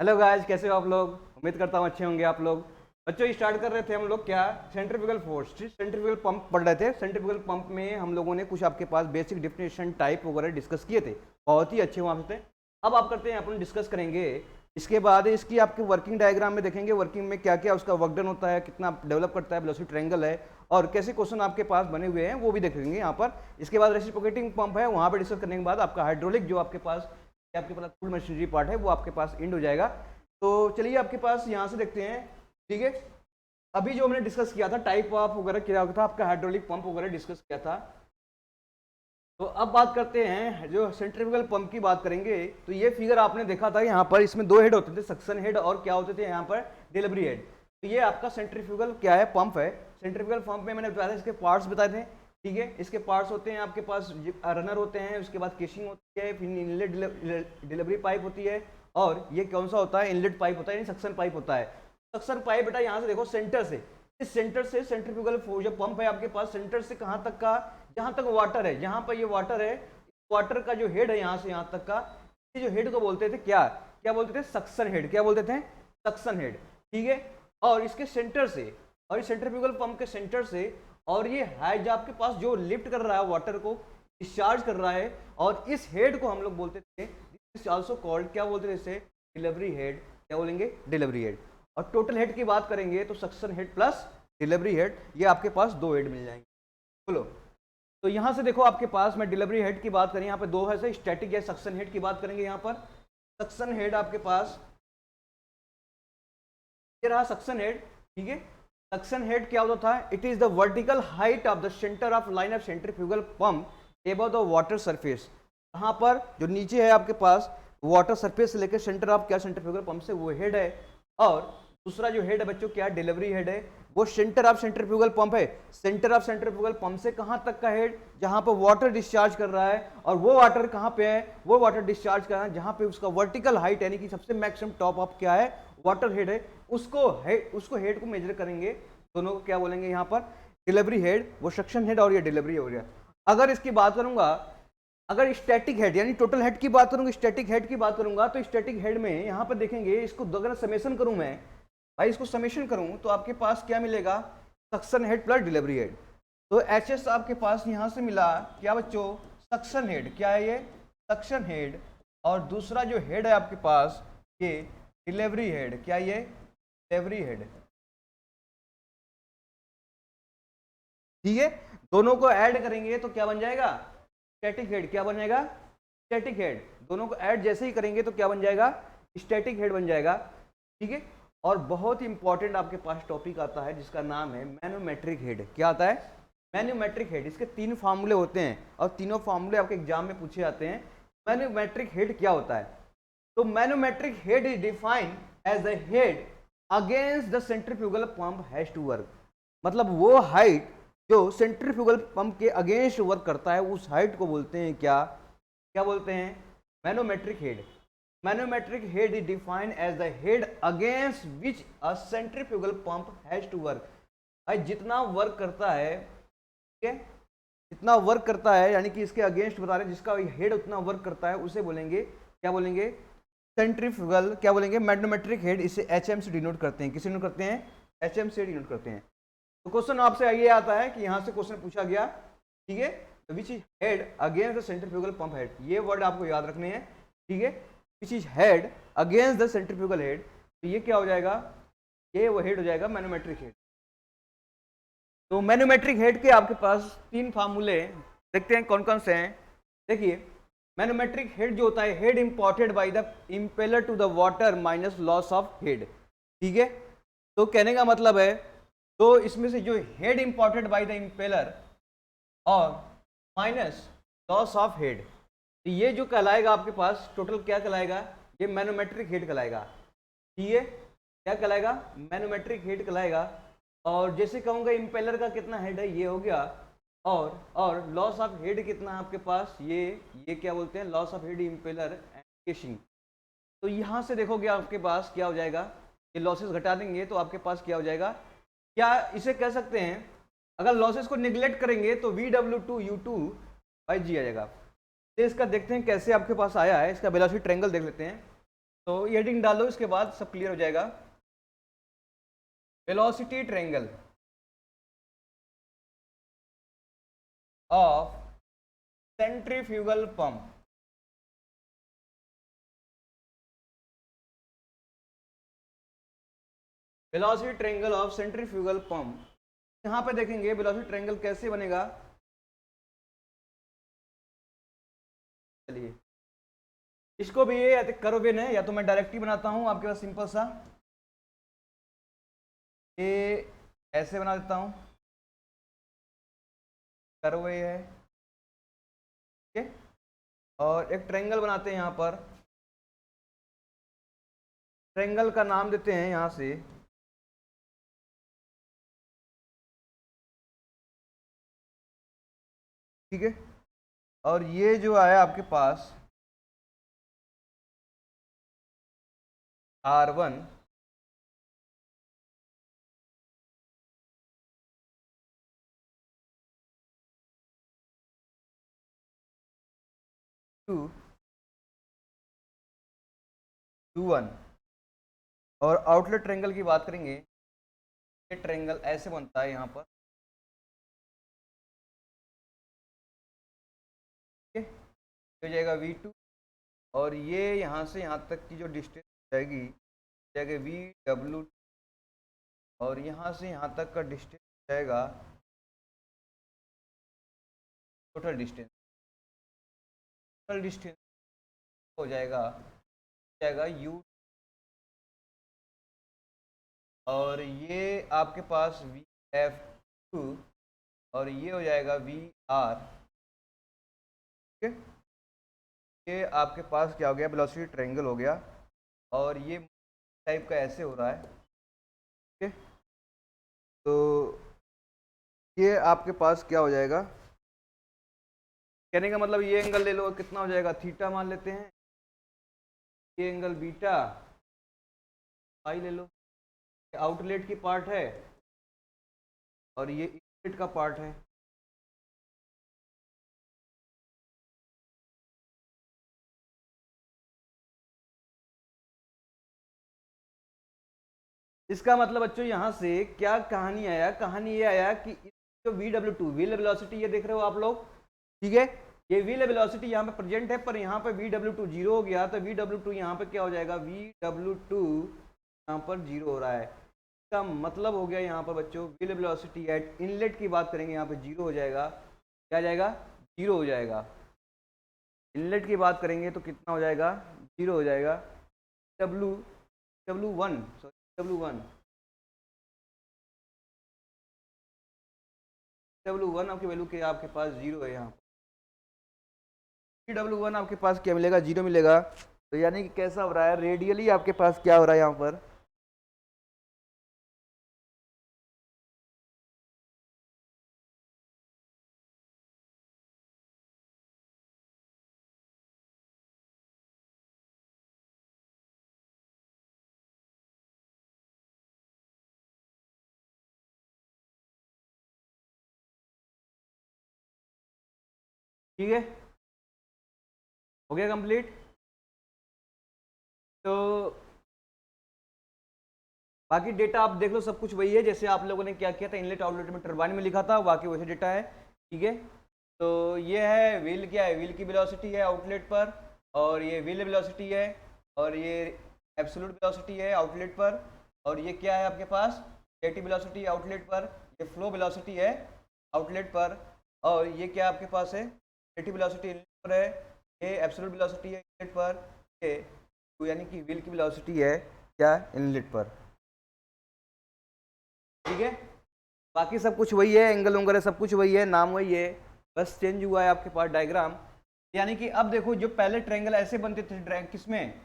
Hello guys, कैसे हो आप लोग। उम्मीद करता हूँ अच्छे होंगे आप लोग। बच्चों स्टार्ट कर रहे थे हम लोग क्या, सेंट्रीफ्यूगल फोर्स, सेंट्रीफ्यूगल पंप पढ़ रहे थे। सेंट्रीफ्यूगल पंप में हम लोगों ने कुछ आपके पास बेसिक डिफिनेशन टाइप वगैरह डिस्कस किए थे, बहुत ही अच्छे वहाँ पे थे। अब आप करते हैं अपन डिस्कस करेंगे। इसके बाद इसकी आपके वर्किंग डायग्राम में देखेंगे, वर्किंग में क्या क्या उसका वर्क डन होता है, कितना डेवलप करता है, वेलोसिटी ट्रायंगल है, और कैसे क्वेश्चन आपके पास बने हुए हैं वो भी देखेंगे यहाँ पर। इसके बाद रेसिप्रोकेटिंग पंप है, वहाँ पर डिस्कस करने के बाद आपका हाइड्रोलिक जो आपके पास फुल मशीनरी पार्ट है वो आपके पास इंड हो जाएगा। तो चलिए आपके पास यहाँ से देखते हैं। ठीक है, अभी जो हमने डिस्कस किया था टाइप ऑफ वगैरह किया था, आपका हाइड्रोलिक पंप वगैरह डिस्कस किया था। तो अब बात करते हैं, जो सेंट्रीफ्यूगल पंप की बात करेंगे। तो ये फिगर आपने देखा था, यहाँ पर इसमें दो हेड होते थे, सक्शन हेड और क्या होते थे यहाँ पर डिलीवरी हेड। तो ये आपका सेंट्रीफ्यूगल क्या है, पंप है। सेंट्रीफ्यूगल पंप में मैंने बताया था, इसके पार्ट्स बताए थे। ठीक है, इसके पार्ट्स होते हैं आपके पास, रनर होते हैं, उसके बाद केशिंग होती है, फिर इनलेट डिलीवरी पाइप होती है, और ये कौन सा होता है, इनलेट पाइप होता है, सक्शन पाइप होता है। सक्शन पाइप बेटा यहाँ से देखो, सेंटर से, इस सेंटर से सेंट्रीफ्यूगल जो पंप है आपके पास, सेंटर से कहाँ तक का, जहां तक वाटर है, जहां पर ये वाटर है, वाटर का जो हेड है यहां से यहां तक का, ये जो हेड को बोलते थे क्या, क्या बोलते थे, सक्शन हेड। क्या बोलते थे, सक्शन हेड। ठीक है, और इसके सेंटर से, और इस सेंट्रीफ्यूगल पंप के सेंटर से, और ये है जो आपके पास जो लिफ्ट कर रहा है वाटर को, डिस्चार्ज कर रहा है, और इस हेड को हम लोग बोलते थे आल्सो कॉल्ड, क्या बोलते थे इसे, डिलीवरी हेड। क्या बोलेंगे, डिलीवरी हेड। और टोटल हेड की बात करेंगे तो suction head plus delivery head, ये आपके पास दो हेड मिल जाएंगे। बोलो, तो यहां से देखो आपके पास में डिलीवरी हेड की बात करें, यहाँ पे दो है, स्टैटिक या सक्शन हेड की बात करेंगे। यहाँ पर सक्शन हेड आपके पास ये रहा, सक्शन हेड। ठीक है, सक्शन हेड क्या होता था, it is the vertical height of the centre of line of centrifugal pump above the water surface. यहाँ पर जो नीचे है आपके पास वाटर सरफेस से लेकर सेंटर ऑफ क्या, सेंट्रीफ्यूगल पंप से, वो हेड है। और दूसरा जो हेड है बच्चों क्या, डिलीवरी हेड है, वो सेंटर ऑफ सेंट्रीफ्यूगल पंप है। सेंटर ऑफ सेंट्रीफ्यूगल पंप से कहां तक का हेड, जहां पर वाटर डिस्चार्ज कर रहा है, और वो वाटर कहां पे है, वो वाटर डिस्चार्ज कर रहा है जहां पे उसका वर्टिकल हाइट यानी कि सबसे मैक्सिमम टॉप ऑफ क्या है, वाटर हेड है, उसको हेड को मेजर करेंगे। दोनों को क्या बोलेंगे यहाँ पर, डिलीवरी हेड, वो सक्शन हेड, और ये डिलीवरी हो गया। अगर इसकी बात करूंगा, अगर स्टैटिक हेड यानी टोटल हेड की बात करूंगा, स्टैटिक हेड की बात करूंगा, तो स्टैटिक हेड में यहां पर देखेंगे, इसको अगर समेशन करूं मैं, भाई इसको समेशन करूं तो आपके पास क्या मिलेगा, suction head plus delivery head. तो एच एस आपके पास यहां से मिला क्या बच्चों, सक्शन हेड। क्या है ये, सक्शन हेड। और दूसरा जो हेड है आपके पास ये डिलीवरी हेड। क्या ये, डिलीवरी हेड। ठीक है, दोनों को ऐड करेंगे तो क्या बन जाएगा, स्टैटिक हेड। क्या बन जाएगा, स्टैटिक हेड। दोनों को ऐड जैसे ही करेंगे तो क्या बन जाएगा, स्टैटिक हेड बन जाएगा। ठीक है, और बहुत ही इंपॉर्टेंट आपके पास टॉपिक आता है जिसका नाम है मैनोमेट्रिक हेड। क्या आता है, मैनोमेट्रिक हेड। इसके तीन फार्मूले होते हैं और तीनों फार्मूले आपके एग्जाम में पूछे जाते हैं। मैनोमेट्रिक हेड क्या होता है, तो manometric head is defined as the head against the centrifugal pump has to work. मतलब वो हाइट जो सेंट्रीफ्यूगल पंप के अगेंस्ट वर्क करता है, उस हाइट को बोलते हैं क्या, क्या बोलते हैं, manometric head. Manometric head is defined as the head against which a centrifugal pump has to work. भाई जितना वर्क करता है, ठीक है, जितना वर्क करता है यानी कि इसके अगेंस्ट बता रहे हैं, जिसका हेड उतना वर्क करता है उसे बोलेंगे, क्या बोलेंगे, सेंट्रीफ्यूगल। क्या बोलेंगे, मैग्नेमेट्रिक हेड। इसे एचएम से डिनोट करते हैं, किसे डिनोट करते हैं, एचएम से डिनोट करते हैं। तो क्वेश्चन आपसे ये आता है कि यहां से क्वेश्चन पूछा गया, ठीक है, which is head against the centrifugal pump head, ये वर्ड आपको याद रखने हैं। ठीक है, which is head against the centrifugal head, तो ये क्या हो जाएगा, ये वो हेड हो जाएगा मैनोमेट्रिक हेड। तो मैनोमेट्रिक हेड के आपके पास तीन फार्मूले देखते हैं कौन कौन से हैं। देखिए, मैनोमेट्रिक हेड जो होता है, head imported by the impeller to the water minus loss of head. ठीक है, तो कहने का मतलब है, तो इसमें से जो head imported by the impeller और माइनस लॉस ऑफ हेड, तो ये जो कहलाएगा आपके पास टोटल क्या कहलाएगा, ये मैनोमेट्रिक हेड कहलाएगा। ठीक है, क्या कहलाएगा, मैनोमेट्रिक हेड कहलाएगा। और जैसे कहूँगा इंपेलर का कितना हेड है, ये हो गया, और लॉस ऑफ हेड कितना है आपके पास, ये क्या बोलते हैं, loss of head impeller and casing. तो यहाँ से देखोगे आपके पास क्या हो जाएगा, ये लॉसेस घटा देंगे तो आपके पास क्या हो जाएगा, क्या इसे कह सकते हैं, अगर लॉसेस को निगलेक्ट करेंगे तो VW2U2/G आ जाएगा। तो इसका देखते हैं कैसे आपके पास आया है, इसका वेलोसिटी ट्रायंगल देख लेते हैं। तो ये हेडिंग डालो, इसके बाद सब क्लियर हो जाएगा। Velocity triangle of centrifugal pump. Velocity triangle of centrifugal pump, यहां पे देखेंगे वेलोसिटी ट्रायंगल कैसे बनेगा। चलिए इसको भी ये कर्व है, या तो मैं डायरेक्ट ही बनाता हूं आपके पास सिंपल सा, ये ऐसे बना देता हूं, कर्व ये है, ठीक है। और एक ट्रायंगल बनाते हैं यहां पर, ट्रायंगल का नाम देते हैं यहां से ठीक है। और ये जो आया आपके पास R1 2 2 1, और आउटलेट ट्रायंगल की बात करेंगे, ये ट्रायंगल ऐसे बनता है यहाँ पर, ठीक है। हो जाएगा V2, और ये यहाँ से यहाँ तक की जो डिस्टेंस जाएगी जाएगा VW, और यहाँ से यहाँ तक का डिस्टेंस जाएगा टोटल डिस्टेंस, टोटल डिस्टेंस हो जाएगा U, और ये आपके पास VF2, और ये हो जाएगा VR, ठीक है। ये आपके पास क्या हो गया, वेलोसिटी ट्रायंगल हो गया, और ये टाइप का ऐसे हो रहा है, ठीक है। तो ये आपके पास क्या हो जाएगा, कहने का मतलब ये एंगल ले लो, कितना हो जाएगा, थीटा मान लेते हैं, ये एंगल बीटा पाई ले लो, आउटलेट की पार्ट है और ये इनलेट का पार्ट है, इसका मतलब बच्चों यहां से क्या कहानी आया, कहानी ये आया कि जो VW2 व्हील वेलोसिटी ये देख रहे हो आप लोग, ठीक है। ये व्हील वेलोसिटी यहाँ पे प्रेजेंट है, पर यहाँ पे VW2 जीरो हो गया, तो VW2 यहाँ पे क्या हो जाएगा, VW2 यहाँ पर जीरो हो रहा है। इसका मतलब हो गया यहाँ पर बच्चों व्हील वेलोसिटी एट इनलेट की बात करेंगे, यहाँ पे जीरो हो जाएगा, क्या जाएगा, जीरो हो जाएगा। इनलेट की बात करेंगे तो कितना हो जाएगा, जीरो हो जाएगा। W1 सॉरी W1 आपकी वैल्यू क्या, आपके पास जीरो है यहाँ पर, W1 आपके पास क्या मिलेगा, जीरो मिलेगा। तो यानी कि कैसा हो रहा है, रेडियली आपके पास क्या हो रहा है यहाँ पर, ठीक है, हो गया कंप्लीट। तो बाकी डेटा आप देख लो, सब कुछ वही है जैसे आप लोगों ने क्या किया था, इनलेट आउटलेट में टरबाइन में लिखा था, बाकी वैसे डेटा है, ठीक है। तो ये है व्हील, क्या है, व्हील की वेलोसिटी है आउटलेट पर, और ये व्हील वेलोसिटी है, और ये एब्सोल्यूट वेलोसिटी है आउटलेट पर, और ये क्या है आपके पास, स्टैटिक वेलोसिटी आउटलेट पर, ये फ्लो वेलोसिटी है आउटलेट पर, और ये क्या आपके पास है, स्टैटिक वेलोसिटी इनलेट पर है, ये एब्सोल्यूट वेलोसिटी है इनलेट पर, ये यानी कि व्हील की वेलोसिटी है क्या, इनलेट पर, ठीक है। बाकी सब कुछ वही है, एंगल वगैरह सब कुछ वही है, नाम वही है, बस चेंज हुआ है आपके पास डायग्राम। यानी कि अब देखो जो पहले ट्रायंगल ऐसे बनते थे, किसमें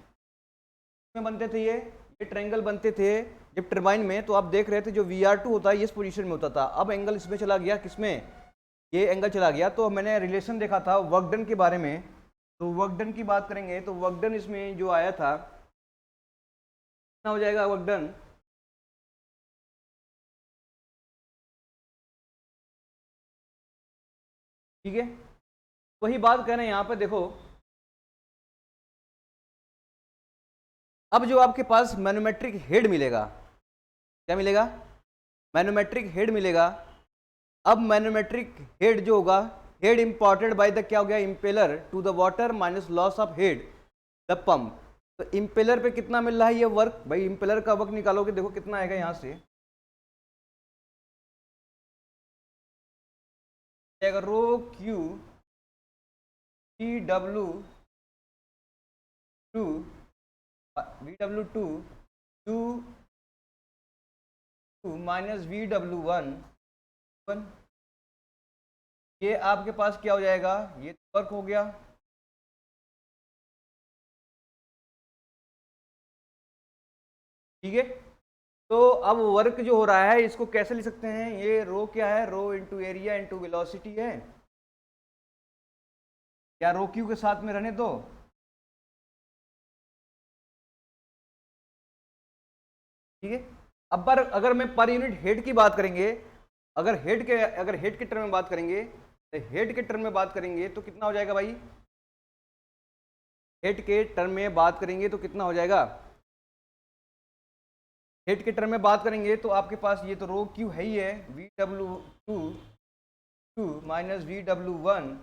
बनते थे, ये ट्रायंगल बनते थे जब टरबाइन में, तो आप देख रहे थे जो VR2 होता है ये इस पोजीशन में होता था, अब एंगल इसमें चला गया, किसमें, ये एंगल चला गया। तो मैंने रिलेशन देखा था वर्क डन के बारे में, तो वर्क डन की बात करेंगे तो वर्क डन इसमें जो आया था, कितना हो जाएगा वर्क डन, ठीक है। वही बात कर रहे हैं यहाँ पे देखो, अब जो आपके पास मैनोमेट्रिक हेड मिलेगा, क्या मिलेगा? मैनोमेट्रिक हेड मिलेगा। अब मैनोमेट्रिक हेड जो होगा, हेड इंपोर्टेड बाय द क्या हो गया, impeller to the water minus loss of head the pump. तो इंपेलर पे कितना मिल रहा है ये वर्क, भाई इंपेलर का वर्क निकालोगे, देखो कितना आएगा यहां से, rho Q V W two U two minus V W one, ये आपके पास क्या हो जाएगा, ये वर्क हो गया। ठीक है, तो अब वर्क जो हो रहा है इसको कैसे लिख सकते हैं, ये रो क्या है, rho into area into velocity है, क्या रो क्यू के साथ में रहने दो। ठीक है, अब पर अगर मैं पर यूनिट हेड की बात करेंगे, अगर हेड के टर्म में बात करेंगे, तो हेड के टर्म में बात करेंगे तो कितना हो जाएगा भाई, हेड के टर्म में बात करेंगे तो कितना हो जाएगा, हेड के टर्म में बात करेंगे तो आपके पास ये तो रो क्यू है ही है, V W two minus V W one.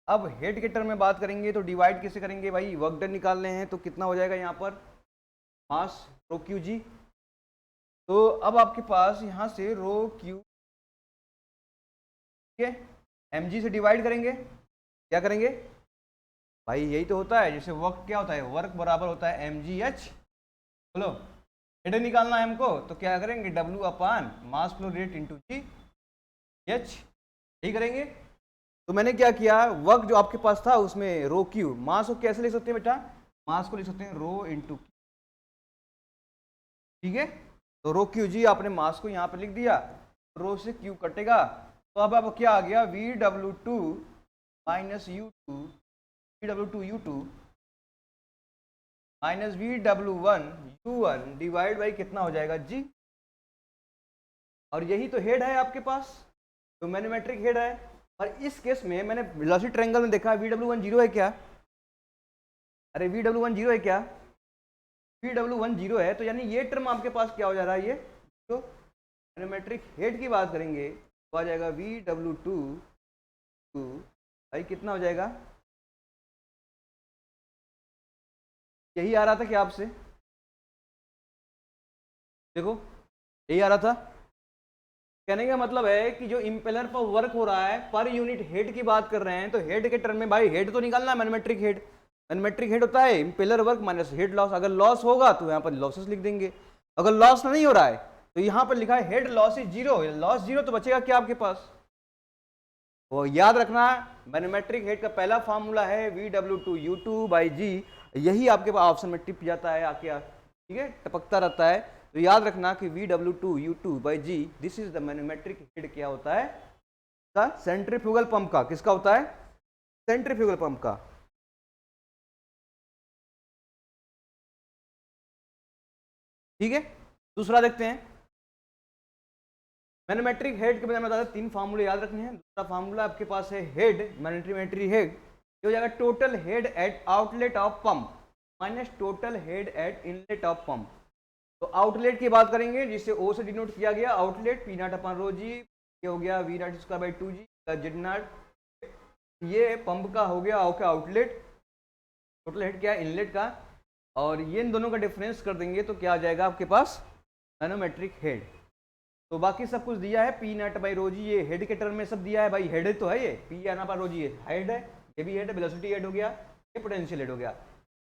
अब हेड के टर्म में बात करेंगे तो डिवाइड कैसे करेंगे भाई, वर्क डन निकालने हैं तो कितना हो जाएगा यहाँ पर, मास रो क्यू जी। तो अब आपके पास यहाँ से रो क्यू, ठीक है, एम जी से डिवाइड करेंगे, क्या करेंगे भाई, यही तो होता है, जैसे वर्क क्या होता है, वर्क बराबर होता है एम जी एच, बोलो हेड निकालना है हमको तो क्या करेंगे, W upon mass flow rate into G H, यही करेंगे। तो मैंने क्या किया, वर्क जो आपके पास था उसमें रो क्यू, मास को कैसे लिख सकते हैं बेटा, मास को लिख सकते हैं रो इंटू, ठीक है, तो रो क्यू जी आपने मास को यहाँ पे लिख दिया, रो से क्यू कटेगा, तो अब क्या आ गया, V W two minus U two minus V W one divide by कितना हो जाएगा जी, और यही तो हेड है आपके पास, तो मैनोमेट्रिक हेड है। और इस केस में मैंने वेलोसिटी ट्रायंगल में देखा वी डब्ल्यू वन जीरो है क्या, अरे वी डब्ल्यू वन जीरो है क्या, वी डब्ल्यू वन जीरो है, तो यानी ये टर्म आपके पास क्या हो जा रहा है, ये तो मैनोमेट्रिक हेड की बात करेंगे तो आ जाएगा वी डब्ल्यू टू भाई कितना हो जाएगा, यही आ रहा था क्या आपसे, देखो यही आ रहा था। कहने का मतलब है कि जो इंपेलर पर वर्क हो रहा है पर यूनिट हेड की बात कर रहे हैं, तो हेड के टर्म में भाई हेड तो निकालना है, मैनोमेट्रिक हेड होता है impeller work minus head loss, अगर लॉस होगा तो यहाँ पर लॉसेस लिख देंगे, अगर लॉस नहीं हो रहा है तो यहाँ पर लिखा है head loss is zero, loss zero, तो बचेगा क्या आपके पास, वो याद रखना, मैनोमेट्रिक हेड का पहला फार्मूला है V W two U two by G, यही आपके पास ऑप्शन में टिप जाता है आके, ठीक है, टपकता रहता है, तो याद रखना कि V W two U two by G, this is the manometric head, क्या होता है का, सेंट्रीफ्यूगल पंप का, किसका होता है, सेंट्रीफ्यूगल पंप का। ठीक है, दूसरा देखते हैं, मैनोमेट्रिक हेड के बारे में बता, तीन फार्मूले याद रखने हैं। दूसरा फार्मूला आपके पास है हेड, मैनोमेट्रिक हेड, ये हो जाएगा total head at outlet of pump minus total head at inlet of pump. तो आउटलेट की बात करेंगे जिसे ओ से डिनोट किया गया, outlet P naught upon rho G, ये हो गया V naught square by two G Z naught, ये पंप का हो गया ओके आउटलेट, टोटल हेड क्या है इनलेट का, और ये इन दोनों का डिफरेंस कर देंगे तो क्या आ जाएगा आपके पास, मैनोमेट्रिक हेड। तो बाकी सब कुछ दिया है, P not by rho G, ये हेड के टर्म में सब दिया है भाई, हेड तो है ये, पी आना बाई रो जी हेड है, ये भी हेड है, वेलोसिटी हेड हो गया, ये पोटेंशियल हेड हो गया,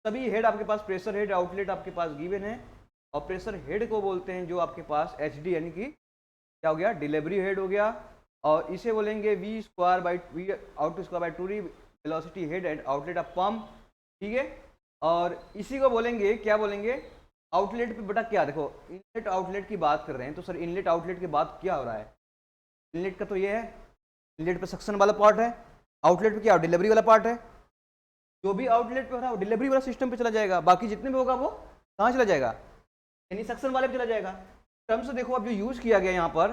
सभी हेड आपके पास, प्रेशर हेड आउटलेट आपके पास गिवन है, और प्रेशर हेड को बोलते हैं जो आपके पास एच डी यानी कि क्या हो गया, डिलीवरी हेड हो गया, और इसे बोलेंगे V square by V out square by two री velocity head and outlet of pump, ठीक है, और इसी को बोलेंगे क्या बोलेंगे, आउटलेट पे बेटा क्या, देखो इनलेट आउटलेट की बात कर रहे हैं तो सर इनलेट आउटलेट की बात क्या हो रहा है, इनलेट का तो ये है, इनलेट पे सक्शन वाला पार्ट है, आउटलेट पे क्या डिलीवरी वाला पार्ट है, जो भी आउटलेट पे हो रहा है वो डिलीवरी वाला सिस्टम पे चला जाएगा, बाकी जितने भी होगा वो कहाँ चला जाएगा, यानी सक्शन वाले पे चला जाएगा। टर्म्स देखो अब जो यूज किया गया यहाँ पर,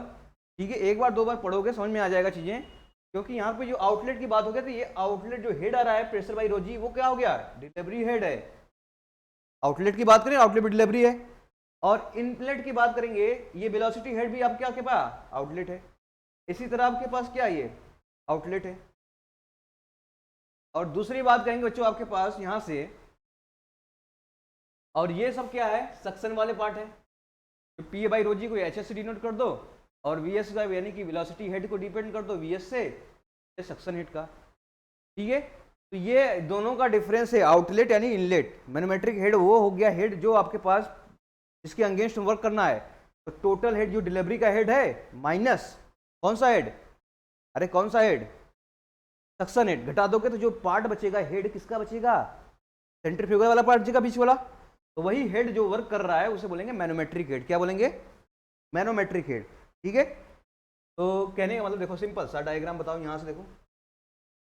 ठीक है, एक बार दो बार पढ़ोगे समझ में आ जाएगा चीजें, क्योंकि यहाँ पे जो आउटलेट की बात हो गया तो ये आउटलेट जो हेड आ रहा है प्रेशर बाई रोजी, वो क्या हो गया, डिलीवरी हेड है, आउटलेट की बात करें, आउटलेट में डिलीवरी है, और इनलेट की बात करेंगे, ये वेलोसिटी हेड भी आपके आपके पास आउटलेट है। इसी तरह आपके पास क्या है, ये आउटलेट है। और दूसरी बात करेंगे बच्चों आपके पास यहां से, और ये सब क्या है, सक्शन वाले पार्ट है। तो पी बाई रो जी को एच एस से डिनोट कर दो, और वी एस का यानी कि वेलोसिटी हेड को डिपेंड कर दो वी एस से, सक्शन हेड का। ठीक है, तो ये दोनों का डिफरेंस है, आउटलेट यानी इनलेट। मैनोमेट्रिक हेड वो हो गया हेड जो आपके पास जिसके अगेंस्ट वर्क करना है। तो टोटल हेड जो डिलीवरी का हेड है माइनस कौन सा हेड, अरे कौन सा हेड, सक्शन हेड, घटा दोगे तो जो पार्ट बचेगा हेड किसका बचेगा, सेंट्रीफ्यूगल वाला पार्ट बचेगा बीच वाला। तो वही हेड जो वर्क कर रहा है उसे बोलेंगे मैनोमेट्रिक हेड। क्या बोलेंगे, मैनोमेट्रिक हेड। ठीक है, तो कहने का मतलब देखो सिंपल सा डायग्राम बताओ, यहां से देखो,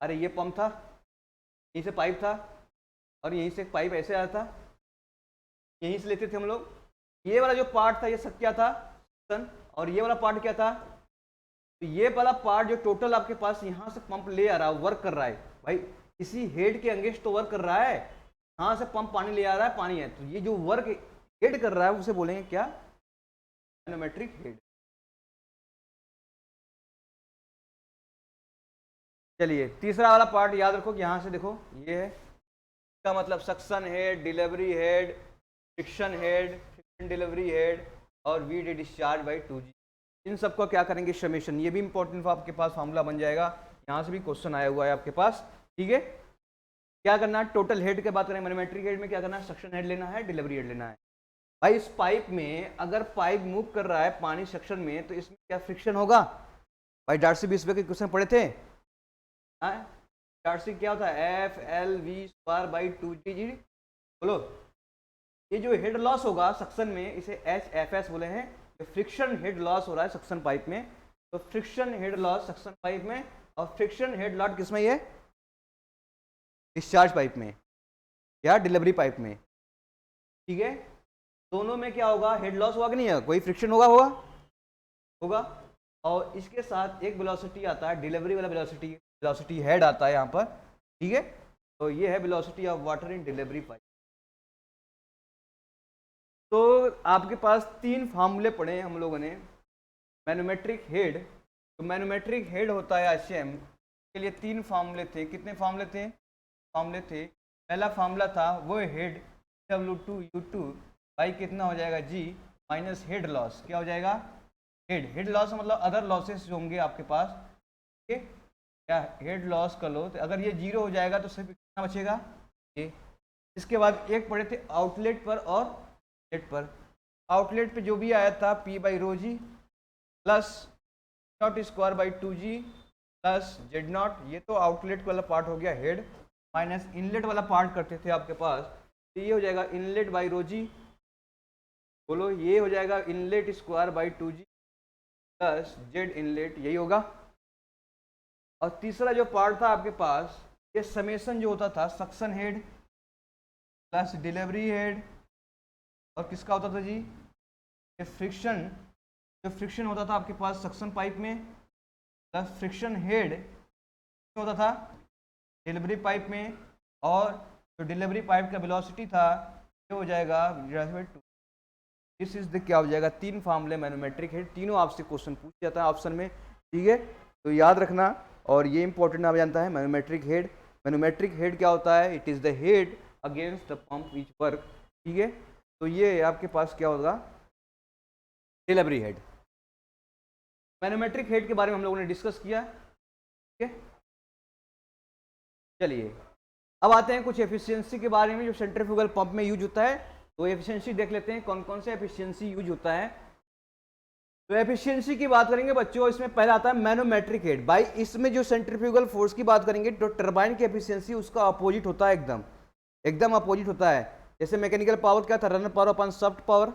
अरे ये पंप था, यहीं से पाइप था, और यहीं से पाइप ऐसे आया था, यहीं से लेते थे हम लोग। ये वाला जो पार्ट था ये सब क्या था, सक्शन, और ये वाला पार्ट क्या था, तो ये वाला पार्ट जो टोटल आपके पास यहां से पंप ले आ रहा है, वर्क कर रहा है भाई, किसी हेड के अगेंस्ट तो वर्क कर रहा है, यहां से पंप पानी ले आ रहा है, पानी है, तो ये जो वर्क हेड कर रहा है उसे बोलेंगे क्या, मैनोमेट्रिक हेड। चलिए तीसरा वाला पार्ट याद रखो कि यहां से देखो ये है, इसका मतलब suction head, delivery head, friction head, friction delivery head, और V D discharge by 2G। इन सबको क्या करेंगे, समेशन। ये भी इंपॉर्टेंट आपके पास फार्मूला बन जाएगा, यहाँ से भी क्वेश्चन आया हुआ है आपके पास। ठीक है, क्या करना है, टोटल हेड की बात करें, मैनोमेट्रिक हेड में क्या करना है, सक्शन हेड लेना है, डिलीवरी हेड लेना है। भाई इस पाइप में अगर पाइप मूव कर रहा है पानी सक्शन में, तो इसमें क्या फ्रिक्शन होगा, भाई डार्सी बीस के क्वेश्चन पढ़े थे, डार्सी क्या होता है, F L V square by 2G। बोलो, ये जो हेड लॉस होगा सक्शन में इसे एच एफ एस बोले हैं। फ्रिक्शन हेड लॉस हो रहा है सक्शन पाइप में, तो friction head loss suction pipe में, और फ्रिक्शन हेड लॉस किसमें, ये डिस्चार्ज पाइप में या डिलीवरी पाइप में। ठीक है, दोनों में क्या होगा, हेड लॉस होगा कि नहीं है, कोई फ्रिक्शन होगा, होगा। और इसके साथ एक वेलोसिटी आता है, डिलीवरी वाला वेलोसिटी, वेलोसिटी हेड आता है यहाँ पर। ठीक है, तो ये है velocity of water in delivery pipe. तो आपके पास तीन फार्मूले पढ़े हम लोगों ने, मैनोमेट्रिक हेड। तो मैनोमेट्रिक हेड होता है एचएम के लिए तीन फार्मूले थे। कितने फार्मूले थे, फार्मूले थे, पहला फार्मूला था वो हेड W2U2 बाई कितना हो जाएगा G माइनस हेड लॉस। क्या हो जाएगा, हेड लॉस मतलब अदर लॉसेस जो होंगे आपके पास, ठीक है, क्या हेड लॉस कर लो, तो अगर ये जीरो हो जाएगा तो सिर्फ कितना बचेगा, ये। इसके बाद एक पढ़े थे आउटलेट पर और हेड पर। आउटलेट पे जो भी आया था P by rho G plus naught square by 2G plus Z naught, ये तो आउटलेट वाला पार्ट हो गया हेड, माइनस इनलेट वाला पार्ट करते थे आपके पास, तो ये हो जाएगा इनलेट बाई रो जी। बोलो, ये हो जाएगा inlet square by 2G plus Z inlet, यही होगा। और तीसरा जो पार्ट था आपके पास, ये समेशन जो होता था suction head plus delivery head, और किसका होता था जी, ये फ्रिक्शन, जो फ्रिक्शन होता था आपके पास सक्शन पाइप में, प्लस फ्रिक्शन हेड होता था डिलीवरी पाइप में, और जो डिलीवरी पाइप का वेलोसिटी था ये हो जाएगा दिस इज द, क्या हो जाएगा, तीन फार्मूले मैनोमेट्रिक हेड। तीनों आपसे क्वेश्चन पूछ जाता है ऑप्शन में। ठीक है, तो याद रखना, और ये इंपॉर्टेंट आप जानता है मैनोमेट्रिक हेड। मैनोमेट्रिक हेड क्या होता है, it is the head against the pump which work. ठीक है, तो ये आपके पास क्या होगा, डिलीवरी हेड। मैनोमेट्रिक हेड के बारे में हम लोगों ने डिस्कस किया। ठीक है, चलिए अब आते हैं कुछ एफिशिएंसी के बारे में जो सेंट्रीफ्यूगल पंप में यूज होता है। तो एफिशिएंसी देख लेते हैं कौन कौन से एफिशिएंसी यूज होता है। तो एफिशिएंसी की बात करेंगे बच्चों, इसमें पहला आता है मैनोमेट्रिक हेड। भाई इसमें जो सेंट्रीफ्यूगल फोर्स की बात करेंगे तो टरबाइन की एफिशिएंसी उसका अपोजिट होता है, एकदम अपोजिट होता है। जैसे मैकेनिकल पावर क्या था, रनर पावर अपन सॉफ्ट पावर,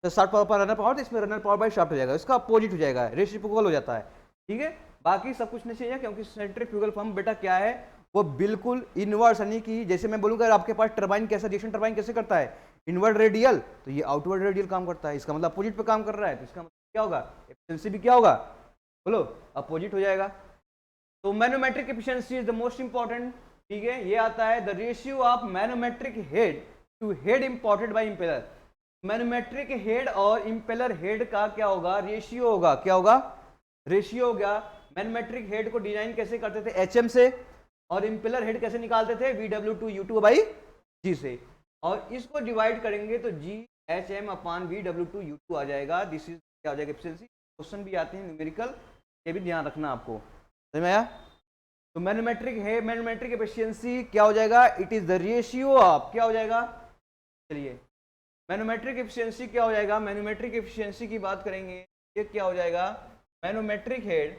तो सॉफ्ट पावर पर रनर पावर, तो इसमें रनर पावर बाई शाफ्ट हो जाएगा, इसका अपोजिट हो जाएगा, रेसिप्रोकल हो जाता है। ठीक है, बाकी सब कुछ नहीं चाहिए, क्योंकि सेंट्रीफ्यूगल पंप बेटा क्या है, वो बिल्कुल इनवर्स, यानी कि जैसे मैं बोलूँगा आपके पास टरबाइन कैसा, रिएक्शन टरबाइन कैसे करता है, इनवर्ड रेडियल, तो ये आउटवर्ड रेडियल काम करता है, इसका मतलब अपोजिट पे काम कर रहा है, तो इसका मतलब क्या होगा, एफिशिएंसी भी क्या होगा, बोलो, अपोजिट हो जाएगा। तो manometric efficiency is the most important. ठीक है, ये आता है the ratio of manometric head to head imported by impeller. Manometric head और इंपेलर हेड का क्या होगा, रेशियो होगा। क्या होगा, रेशियो होगा। मैनोमेट्रिक हेड को डिजाइन कैसे करते थे, एचएम से, और इंपेलर हेड कैसे निकालते थे, VW2U2/G से। और इसको डिवाइड करेंगे तो GHM/VW2U2 आ जाएगा। दिस इज क्या हो जाएगा, एफिशिएंसी। क्वेश्चन भी आते हैं न्यूमेरिकल, ये भी ध्यान रखना आपको, समझ में आया। तो मैनोमेट्रिक है, मैनोमेट्रिक एफिशिएंसी क्या हो जाएगा, it is the ratio of, क्या हो जाएगा, चलिए मैनोमेट्रिक एफिशिएंसी क्या हो जाएगा, मैनोमेट्रिक एफिशिएंसी की बात करेंगे, ये क्या हो जाएगा, manometric head,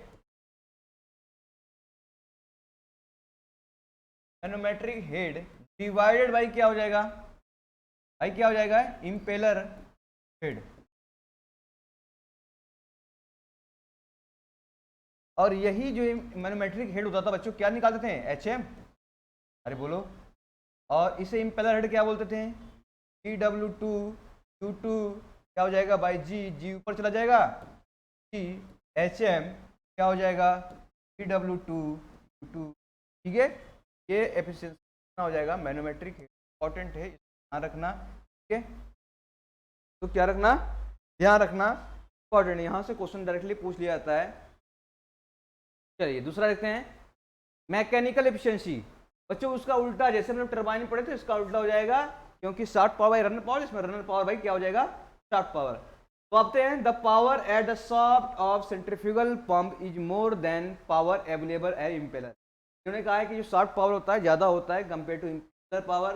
manometric head divided by क्या हो जाएगा, भाई क्या हो जाएगा, इंपेलर हेड। और यही जो मैनोमेट्रिक हेड होता था बच्चों, क्या निकालते थे, एचएम, अरे बोलो, और इसे इंपेलर हेड क्या बोलते थे, VW2U2 क्या हो जाएगा बाई जी ऊपर चला जाएगा, GHM क्या हो जाएगा, VW2U2। ठीक है, ये एफिशिएंसी हो जाएगा मैनोमेट्रिक हेड, इंपॉर्टेंट है, ध्यान रखना। ठीक है, तो क्या रखना, ध्यान रखना, इंपॉर्टेंट। यहाँ से क्वेश्चन डायरेक्टली पूछ लिया जाता है। चलिए दूसरा देखते हैं, मैकेनिकल एफिशिएंसी। बच्चों उसका उल्टा, जैसे हमने टरबाइन पढ़े थे इसका उल्टा हो जाएगा, क्योंकि शाफ्ट पावर रनर पावर, इसमें रनर पावर भाई क्या हो जाएगा, शाफ्ट पावर। तो आते हैं, the power at the shaft of centrifugal pump is more than power available at impeller. उन्होंने कहा है कि जो शाफ्ट पावर होता है ज्यादा होता है compare to impeller power.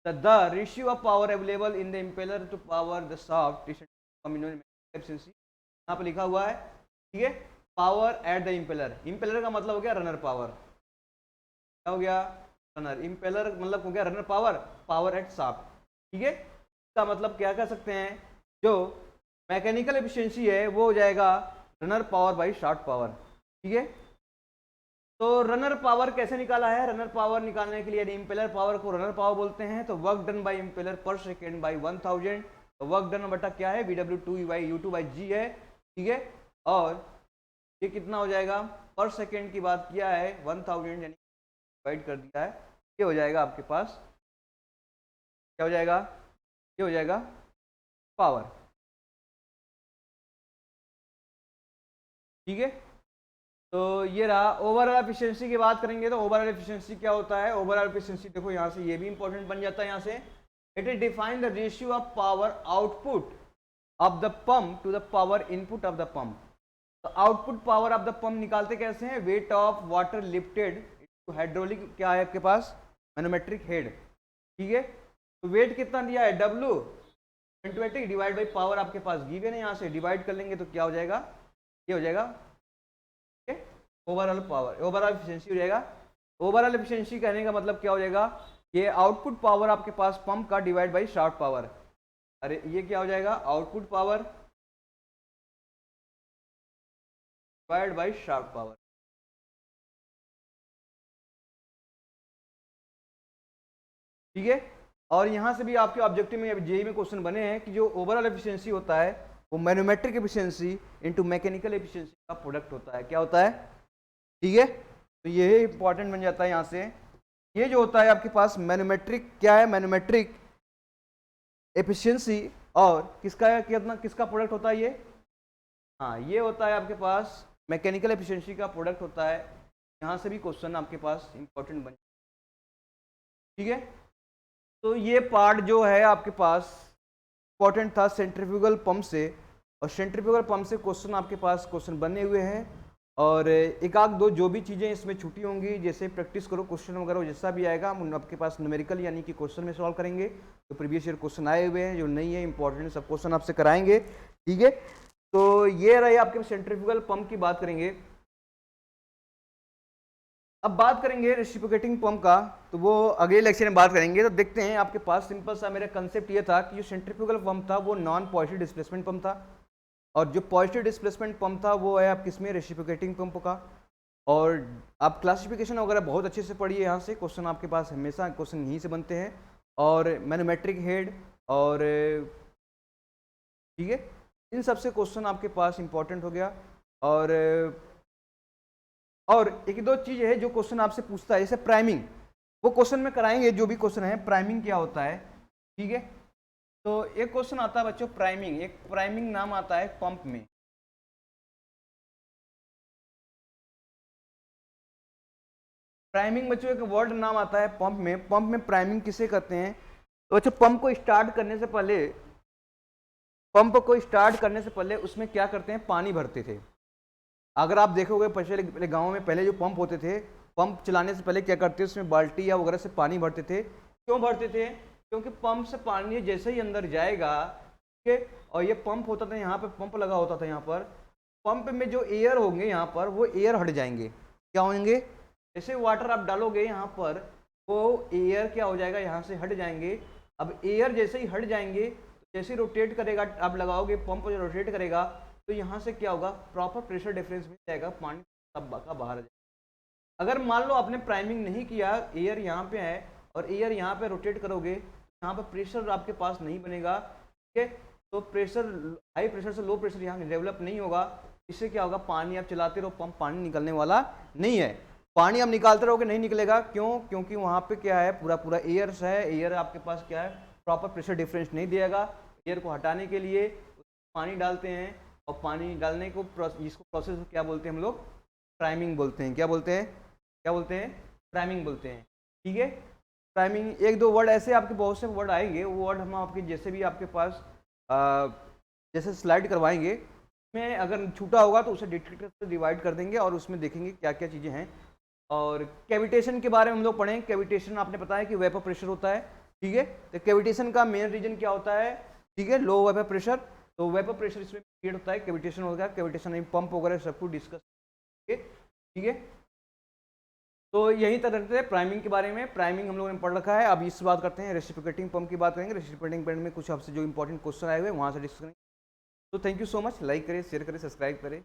The ratio of power available in the impeller to power the shaft, efficiency यहाँ पर लिखा हुआ है। ठीक है, power at the impeller, impeller का मतलब हो गया रनर पावर, क्या हो गया, रनर, इंपेलर मतलब हो गया runner power, power at shaft. ठीक है, इसका मतलब क्या कह सकते हैं, जो मैकेनिकल एफिशिएंसी है वो हो जाएगा runner power by shaft power. ठीक है, तो रनर पावर कैसे निकाला है, रनर पावर निकालने के लिए इंपेलर पावर को रनर पावर बोलते हैं। तो वर्क डन बाई इंपेलर पर सेकेंड बाई 1000, तो वर्क डन बटा क्या है, VW2U2/G है। ठीक है, और ये कितना हो जाएगा, पर सेकेंड की बात किया है 1000 यानी डिवाइड कर दिया है, ये हो जाएगा आपके पास, क्या हो जाएगा, ये हो जाएगा पावर। ठीक है, तो ये रहा। ओवरऑल एफिशिएंसी की बात करेंगे तो ओवरऑल एफिशिएंसी क्या होता है, ओवरऑल एफिशिएंसी देखो यहाँ से ये भी इंपॉर्टेंट बन जाता है, यहाँ से it is define the ratio of power output of the pump to the power input of the pump. तो output power of the pump निकालते कैसे हैं, weight of water lifted hydraulic क्या है आपके पास, मैनोमेट्रिक हेड। ठीक है, तो वेट कितना दिया है, W 20 डिवाइड बाई पावर आपके पास गिवन है, यहाँ से डिवाइड कर लेंगे तो क्या हो जाएगा, ये हो जाएगा ओवरऑल पावर, ओवरऑल एफिशिएंसी हो जाएगा। ओवरऑल एफिशिएंसी कहने का मतलब क्या हो जाएगा, ये आउटपुट पावर आपके पास पंप का डिवाइड बाई शाफ्ट पावर। अरे ये क्या हो जाएगा, output power divide by shaft power. ठीक है, और यहां से भी आपके ऑब्जेक्टिव में जेईई में क्वेश्चन बने हैं कि जो ओवरऑल एफिशिएंसी होता है वो manometric efficiency into mechanical efficiency का प्रोडक्ट होता है। क्या होता है, ठीक है, तो ये इंपॉर्टेंट बन जाता है यहां से। ये जो होता है आपके पास मैनोमेट्रिक, क्या है, मैनोमेट्रिक एफिशिएंसी, और किसका कितना किसका प्रोडक्ट होता है ये, हाँ ये होता है आपके पास मैकेनिकल एफिशिएंसी का प्रोडक्ट होता है। यहाँ से भी क्वेश्चन आपके पास इंपॉर्टेंट बन, ठीक है। तो ये पार्ट जो है आपके पास इंपॉर्टेंट था सेंट्रीफ्यूगल पंप से, और सेंट्रीफ्यूगल पंप से क्वेश्चन आपके पास क्वेश्चन बने हुए हैं, और एक आध दो जो भी चीज़ें इसमें छुट्टी होंगी, जैसे प्रैक्टिस करो क्वेश्चन वगैरह जैसा भी आएगा हम आपके पास न्यूमेरिकल यानी कि क्वेश्चन में सॉल्व करेंगे। तो प्रीवियस ईयर क्वेश्चन आए हुए हैं, जो नहीं है इंपॉर्टेंट सब क्वेश्चन आपसे कराएंगे, ठीक है। तो ये रहे आपके सेंट्रीफ्यूगल पंप की बात करेंगे। अब बात करेंगे रेसिप्रोकेटिंग पंप का, तो वो अगले लेक्चर में बात करेंगे। तो देखते हैं आपके पास सिंपल सा मेरा कंसेप्ट ये था कि जो सेंट्रीफ्यूगल पंप था वो नॉन पॉजिटिव डिस्प्लेसमेंट पंप था, और जो पॉजिटिव डिस्प्लेसमेंट पंप था वो है आप किसमें, रेसिप्रोकेटिंग पंप का। और आप क्लासिफिकेशन वगैरह बहुत अच्छे से पढ़िए, यहाँ से क्वेश्चन आपके पास हमेशा क्वेश्चन यहीं से बनते हैं, और मैनोमेट्रिक हेड और ठीक है, इन सब से क्वेश्चन आपके पास इंपॉर्टेंट हो गया। और एक दो चीज़ है जो क्वेश्चन आपसे पूछता है, जैसे प्राइमिंग, वो क्वेश्चन में कराएंगे जो भी क्वेश्चन है, प्राइमिंग क्या होता है, ठीक है। तो एक क्वेश्चन आता है बच्चों प्राइमिंग, एक प्राइमिंग नाम आता है पंप में। प्राइमिंग बच्चों एक वर्ड नाम आता है पंप में। पंप में प्राइमिंग किसे कहते हैं? तो बच्चों पंप को स्टार्ट करने से पहले, पंप को स्टार्ट करने से पहले उसमें क्या करते हैं, पानी भरते थे। अगर आप देखोगे पहले गाँव में पहले जो पंप होते थे, पंप चलाने से पहले क्या करते, उसमें बाल्टी या वगैरह से पानी भरते थे। क्यों भरते थे? क्योंकि पंप से पानी जैसे ही अंदर जाएगा, ठीक है, और ये पंप होता था, यहाँ पे पंप लगा होता था, यहाँ पर पंप में जो एयर होंगे यहाँ पर वो एयर हट जाएंगे। क्या होंगे? जैसे वाटर आप डालोगे यहाँ पर, वो एयर क्या हो जाएगा, यहाँ से हट जाएंगे। अब एयर जैसे ही हट जाएंगे, जैसे रोटेट करेगा, आप लगाओगे पंप जो रोटेट करेगा, तो यहाँ से क्या होगा, प्रॉपर प्रेशर डिफरेंस मिल जाएगा, पानी सब का बाहर आ जाएगा। अगर मान लो आपने प्राइमिंग नहीं किया, एयर यहाँ पे है और एयर यहाँ पे रोटेट करोगे, यहाँ पे प्रेशर आपके पास नहीं बनेगा, ठीक है। तो प्रेशर, हाई प्रेशर से लो प्रेशर यहाँ डेवलप नहीं होगा। इससे क्या होगा, पानी आप चलाते रहो, पंप पानी निकलने वाला नहीं है। पानी आप निकालते रहोगे नहीं निकलेगा। क्यों? क्योंकि वहाँ पे क्या है, पूरा पूरा एयर है, एयर आपके पास क्या है, प्रॉपर प्रेशर डिफरेंस नहीं देगा। एयर को हटाने के लिए पानी डालते हैं, और पानी डालने को इसको प्रोसेस क्या बोलते हैं हम लोग, प्राइमिंग बोलते हैं। क्या बोलते हैं? क्या बोलते हैं? प्राइमिंग बोलते हैं, ठीक है। प्राइमिंग, एक दो वर्ड ऐसे आपके बहुत से वर्ड आएंगे, वो वर्ड हम आपके जैसे भी आपके पास जैसे स्लाइड करवाएंगे, में अगर छूटा होगा तो उसे डिटेक्टर से डिवाइड कर देंगे और उसमें देखेंगे क्या क्या चीज़ें हैं। और कैविटेशन के बारे में हम लोग पढ़ें। कैविटेशन आपने पता है कि वेपर प्रेशर होता है, ठीक है। तो कैविटेशन का मेन रीजन क्या होता है, ठीक है, लो वेपर प्रेशर। तो वेपर प्रेशर इसमें क्रिएट होता है, कैविटेशन होगा। कैविटेशन में पंप वगैरह सब कुछ डिस्कस, ठीक है। तो यही तरह से प्राइमिंग के बारे में, प्राइमिंग हम लोगों ने पढ़ रखा है। अब इस बात करते हैं रेसिप्रोकेटिंग पंप की बात करेंगे। रेसिप्रोकेटिंग पंप में कुछ आपसे जो इंपॉर्टेंट क्वेश्चन आए हुए वहाँ से डिस्कस करेंगे। तो thank you so much, like करें, शेयर करें, सब्सक्राइब करें।